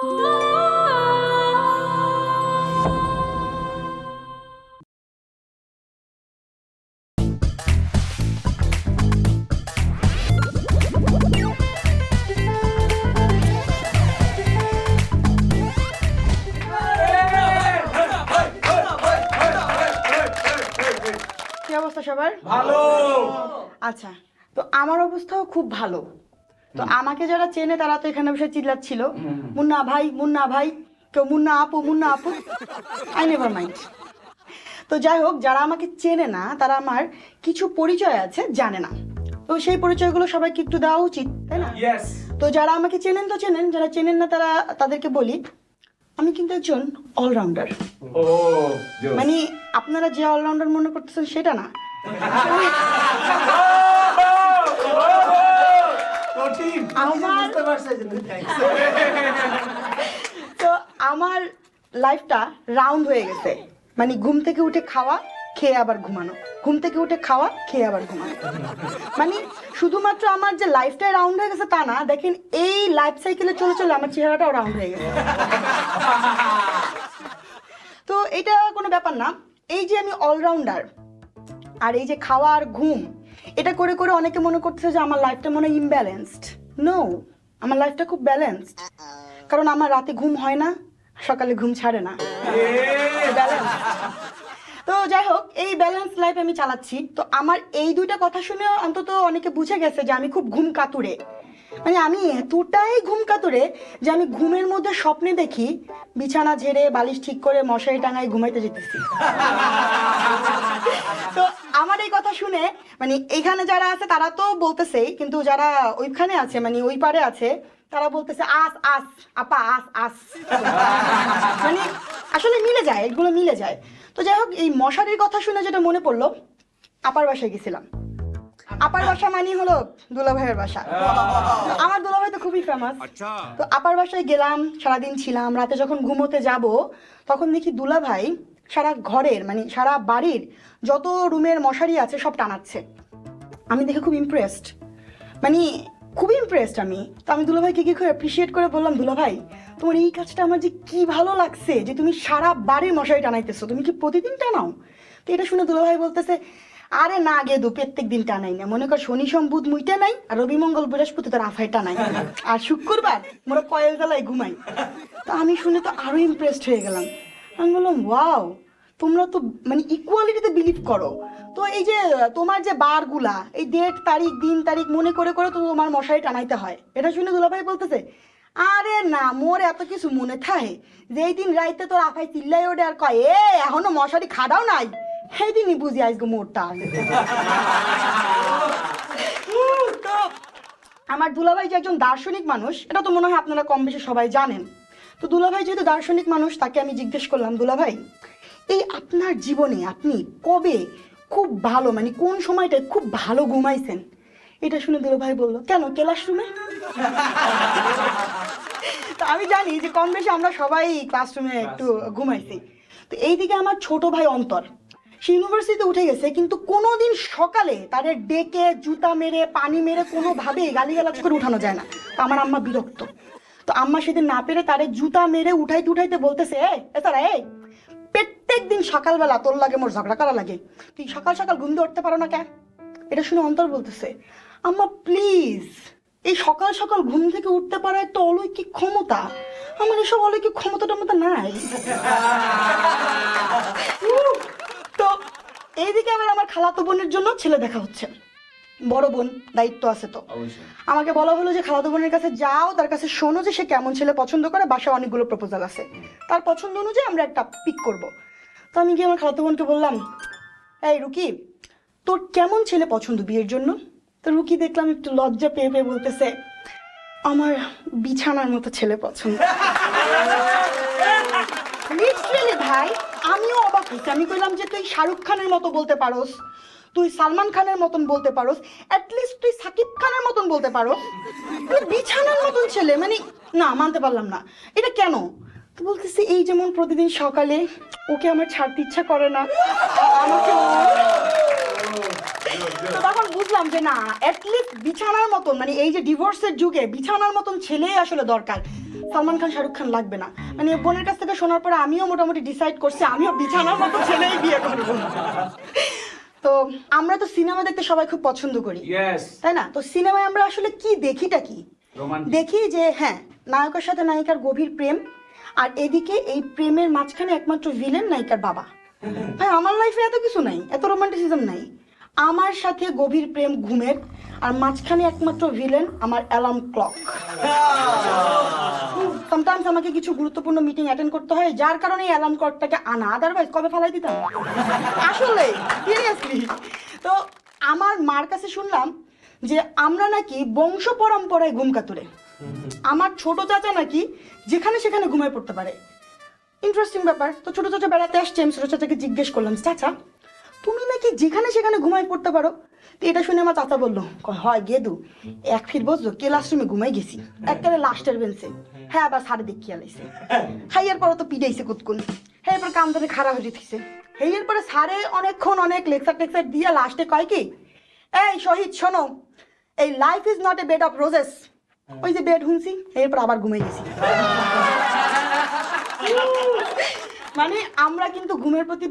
কি অবস্থা সবার? ভালো। আচ্ছা, তো আমার অবস্থাও খুব ভালো। তো আমাকে যারা চেনে তারা তো এখানে বসে চিল্লাচ্ছিল, মুন্না ভাই, মুন্না ভাই, কেউ মুন্না আপু, মুন্না আপু। I never mind. তো যাই হোক, যারা আমাকে চেনে না তারা আমার কিছু পরিচয় আছে জানে না, তো সেই পরিচয়গুলো সবাইকে একটু দেওয়া উচিত, তাই না? ইয়েস। তো যারা আমাকে চেনেন তো চেনেন, যারা চেনেন না তাদেরকে বলি আমি কিন্তু একজন অলরাউন্ডার। ও মানে আপনারা যে অলরাউন্ডার মনে করতেছেন সেটা না। তো আমার লাইফটা রাউন্ড হয়ে গেছে, মানে ঘুম থেকে উঠে খাওয়া, খেয়ে আবার ঘুমানো, ঘুম থেকে উঠে খাওয়া, খেয়ে আবার ঘুমানো। মানে শুধুমাত্র আমার যে লাইফটাই রাউন্ড হয়ে গেছে তা না, দেখেন এই লাইফ সাইকেলে চলে চলে আমার চেহারাটাও রাউন্ড হয়ে গেছে। তো এটা কোনো ব্যাপার না, এই যে আমি অলরাউন্ডার আর এই যে খাওয়া আর ঘুম, এটা করে করে অনেকে মনে করতেছে যে আমার লাইফটা মনে হয় ইমব্যালেন্সড। নো, আমার লাইফটা খুব ব্যালেন্সড, কারণ আমার রাতে ঘুম হয় না, সকালে ঘুম ছাড়ে না। ব্যালেন্স। তো যাই হোক, এই ব্যালেন্স লাইফ আমি চালাচ্ছি। তো আমার এই দুইটা কথা শুনে অন্তত অনেকে বুঝে গেছে যে আমি খুব ঘুম কাতুরে। মানে আমি এতটাই ঘুম কাতুরে যে আমি ঘুমের মধ্যে স্বপ্নে দেখি বিছানা ঝেড়ে বালিশ ঠিক করে মশারি টাঙায় ঘুমাইতে যেতেছি। তো আমার এই কথা শুনে মানে এখানে যারা আছে তারা তো বলতেছেই, কিন্তু যারা ওইখানে আছে মানে ওই পারে আছে তারা বলতেছে আস আস আপা আস আস। মানে আসলে মিলে যায়, এগুলো মিলে যায়। তো যাই হোক, এই মশারির কথা শুনে যেটা মনে পড়লো, আপার বাসায় গেছিলাম। আপার বাসা মানে হলো দুলাভাইয়ের বাসা। আমার দুলাভাই তো খুবই ফেমাস। তো আপার বাসায় গেলাম, সারাদিন ছিলাম। রাতে যখন ঘুমোতে যাব তখন দেখি দুলাভাই সারা ঘরের মানে সারা বাড়ির যত রুমের মশারি আছে সব টানাচ্ছে। আমি দেখে খুব ইমপ্রেসড, মানে খুবই ইমপ্রেসড আমি। তো আমি দুলাভাইকে কি করে অ্যাপ্রিসিয়েট করে বললাম, দুলাভাই তোমার এই কাজটা আমার যে কি ভালো লাগছে যে তুমি সারা বাড়ির মশারি টানাইতেছো, তুমি কি প্রতিদিন টানাও? তো এটা শুনে দুলাভাই বলতেছে, আরে না গেদু, প্রত্যেক দিন টানাই না, মনে কর শনি সোম বুধ মুইটা নাই, আর রবি মঙ্গল বৃহস্পতি তোর আফাই টানাই, আর শুক্রবার মোরা কয়েল জ্বালায় ঘুমাই। তো আমি শুনে তো আরো ইমপ্রেসড হয়ে গেলাম। আমি বললাম, ওয়াও, তোমরা তো মানে ইকুয়ালিটিতে বিলিভ করো। তো এই যে তোমার যে বারগুলা, এই ডেট তারিখ দিন তারিখ মনে করে করে তো তোমার মশারি টানাইতে হয়। এটা শুনে দুলাভাই বলতেছে, আরে না মোর এত কিছু মনে থাকে, যেই দিন রাইতে তোর আফাই চিল্লাই ওঠে আর কয় এ এখনো মশারি খাড়াও নাই, সেই দিনই বুঝি আজকে মোরটা। তো আমার দুলাভাই যে একজন দার্শনিক মানুষ, এটা তো মনে হয় আপনারা কম বেশি সবাই জানেন। তো দুলাভাই যেহেতু দার্শনিক মানুষ, তাকে আমি জিজ্ঞেস করলাম, দুলাভাই এই আপনার জীবনে আপনি কবে খুব ভালো মানে কোন সময়টায় খুব ভালো ঘুমাইছেন? এটা শুনে দুলাভাই বললো, কেন ক্লাসরুমে? তো আমি জানি যে কম বেশি আমরা সবাই ক্লাসরুমে একটু ঘুমাইছি। তো এইদিকে আমার ছোট ভাই অন্তর, সে ইউনিভার্সিটিতে উঠে গেছে, কিন্তু কোনোদিন সকালে তাদের ডেকে জুতা মেরে পানি মেরে কোনোভাবেই গালিগালাজ করে উঠানো যায় না। তো আমার আম্মা বিরক্ত। তো আম্মা সেদিন না পেরে তারে জুতা মেরে উঠাইতে উঠাইতে বলতেছে, এছাড়া প্রত্যেক দিন সকালবেলা তোর লাগে মোর ঝগড়া করা লাগে, তুই সকাল সকাল ঘুম দিয়ে উঠতে পারো না কেন? এটা শুনে অন্তর বলতেছে, আম্মা প্লিজ, এই সকাল সকাল ঘুম থেকে উঠতে পারা একটা অলৌকিক ক্ষমতা, আমার এসব অলৌকিক ক্ষমতা টমতা নাই। তো এইদিকে আবার আমার খালাতো বোনের জন্য ছেলে দেখা হচ্ছে। বড় বোন দায়িত্ব আছে, তো আমাকে বলা হলো যে খালাতো বোনের কাছে যাও, তার কাছে শোনো যে সে কেমন ছেলে পছন্দ করে, বাসায় অনেকগুলো প্রপোজাল আছে, তার পছন্দ অনুযায়ী আমরা একটা পিক করব। তো আমি গিয়ে আমার খালাতো বোনকে বললাম, এই রুকি, তোর কেমন ছেলে পছন্দ বিয়ের জন্য? তো রুকি দেখলাম একটু লজ্জা পেয়ে পেয়ে বলতেছে, আমার বিছানার মতো ছেলে পছন্দ। লিটারালি ভাই আমিও অবাক হয়েছি। আমি কইলাম যে তুই শাহরুখ খানের মতো বলতে পারোস, তুই সালমান খানের মতন বলতে পারোস, অ্যাটলিস্ট তুই সাকিব খানের মতন বলতে পারোস, তুই বিছানার মতন ছেলে, মানে না মানতে পারলাম না। এটা কেন? তো বলতেছি, এই যেমন প্রতিদিন সকালে ওকে আমার ছাড়তে ইচ্ছা করে না, আমাকে তো তখন বুঝলাম যে না, অ্যাটলিস্ট বিছানার মতন, মানে এই যে ডিভোর্সের যুগে বিছানার মতন ছেলেই আসলে দরকার। সালমান খান শাহরুখ খান লাগবে না। মানে বোনের কাছ থেকে শোনার পরে আমিও মোটামুটি ডিসাইড করছি আমিও বিছানার মতো ছেলেই বিয়ে করবো। তো আমরা তো সিনেমা দেখতে সবাই খুব পছন্দ করি, তাই না? তো সিনেমায় আমরা আসলে কি দেখিটা কি দেখি যে হ্যাঁ নায়কের সাথে নায়িকার গভীর প্রেম, আর এদিকে এই প্রেমের মাঝখানে একমাত্র ভিলেন নায়িকার বাবা। ভাই আমার লাইফে এত কিছু নাই, এত রোমান্টিসিজম নাই। আমার সাথে গভীর প্রেম ঘুমের, আর মাঝখানে একমাত্র ভিলেন আমার অ্যালার্ম ক্লক। সামটাইমস আমাকে কিছু গুরুত্বপূর্ণ মিটিং অ্যাটেন্ড করতে হয়, যার কারণে অ্যালার্ম ক্লকটাকে আনা, আদারওয়াইজ কবে ফেলাই দিতাম আসলে সিরিয়াসলি। তো আমার মার কাছে শুনলাম যে আমরা নাকি বংশ পরম্পরায় ঘুম কাতুরে। আমার ছোট চাচা নাকি যেখানে সেখানে ঘুমায় পড়তে পারে। ইন্টারেস্টিং ব্যাপার। তো ছোট চাচা বেড়াতে আসছে, আমি ছোট চাচাকে জিজ্ঞেস করলাম, চাচা তুমি নাকি যেখানে সেখানে ঘুমায় পড়তে পারো? তো এটা শুনে আমার চাচা বললো, হয় গেদু এক ফির বসলো ক্লাসরুমে ঘুমাই গেছি একবারে লাস্টের বেঞ্চে। হ্যাঁ আবার সারে দেখিয়ে আলাইছে। হাইয়ার পরে তো পিটাইছে কুতকুন। হ্যাঁ এরপর কান ধরে খাড়া হয়ে দিচ্ছে। হেয়ার পরে সারে অনেকক্ষণ অনেক লেকচার টেকচার দিয়ে লাস্টে কয় কি, এই শহীদ শোনো, এই life is not a bed of roses. ওই যে বেড হুনছি, এরপর আবার ঘুমাই গেছি। মানে আমরা কিন্তু ঘুমের প্রতি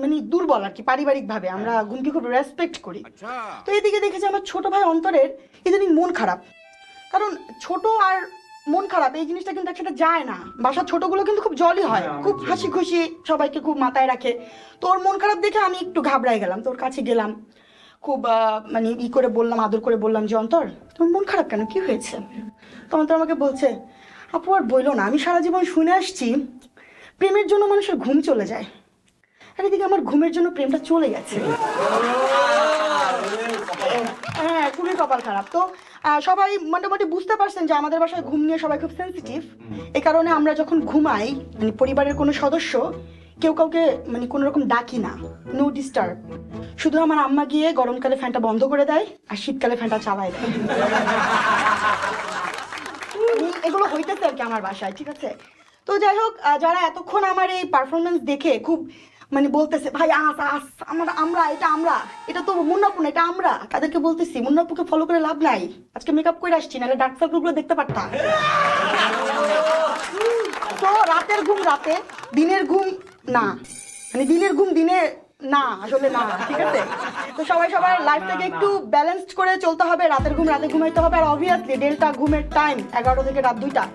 মানে দুর্বল আর কি, পারিবারিক ভাবে আমরা ঘুমকে খুব রেসপেক্ট করি। তো এদিকে দেখেছি আমার ছোট ভাই অন্তরের ইদানিং মন খারাপ। কারণ ছোট আর মন খারাপ এই জিনিসটা কিন্তু একসাথে যায় না। বাসার ছোটগুলো কিন্তু খুব জলি হয়, খুব হাসি খুশি, সবাইকে খুব মাথায় রাখে। তো ওর মন খারাপ দেখে আমি একটু ঘাবড়াই গেলাম। তোর কাছে গেলাম, খুব মানে করে বললাম, আদর করে বললাম যে অন্তর তোর মন খারাপ কেন, কি হয়েছে? তো অন্তর আমাকে বলছে, আপু আর বইলো না, আমি সারা জীবন শুনে আসছি প্রেমের জন্য মানুষের ঘুম চলে যায়, আর এদিকে আমার ঘুমের জন্য প্রেমটা চলে গেছে। হ্যাঁ খুবই কপাল খারাপ। তো সবাই মোটামুটি বুঝতে পারছেন যে আমাদের বাসায় ঘুম নিয়ে সবাই খুব সেন্সিটিভ। এই কারণে আমরা যখন ঘুমাই মানে পরিবারের কোনো সদস্য কেউ কাউকে মানে কোনো রকম ডাকি না, নো ডিস্টার্ব। শুধু আমার আম্মা গিয়ে গরমকালে ফ্যানটা বন্ধ করে দেয় আর শীতকালে ফ্যানটা চালায় দেয়। এগুলো হইতেছে আর কি আমার বাসায়, ঠিক আছে? তো যাই হোক, যারা এতক্ষণ আমার এই পারফরমেন্স দেখে খুব মানে বলতেছে ভাই আস আস এটা তো মুন্নাপু না, এটা আমরা, তাদেরকে বলতেছি মুন্নাপুকে ফলো করে লাভ নাই, আজকে মেকআপ করে আসছি, নাহলে ডার্ক সার্কেলগুলো দেখতে পারতাম। তো রাতের ঘুম রাতে, দিনের ঘুম না, মানে দিনের ঘুম দিনে না, আসলে না, ঠিক আছে? তো সবাই সবার লাইফটাকে একটু ব্যালেন্সড করে চলতে হবে। রাতের ঘুম রাতে ঘুমাইতে হবে, আর অবভিয়াসলি ডেল্টা ঘুমের টাইম 11 থেকে রাত 2টা।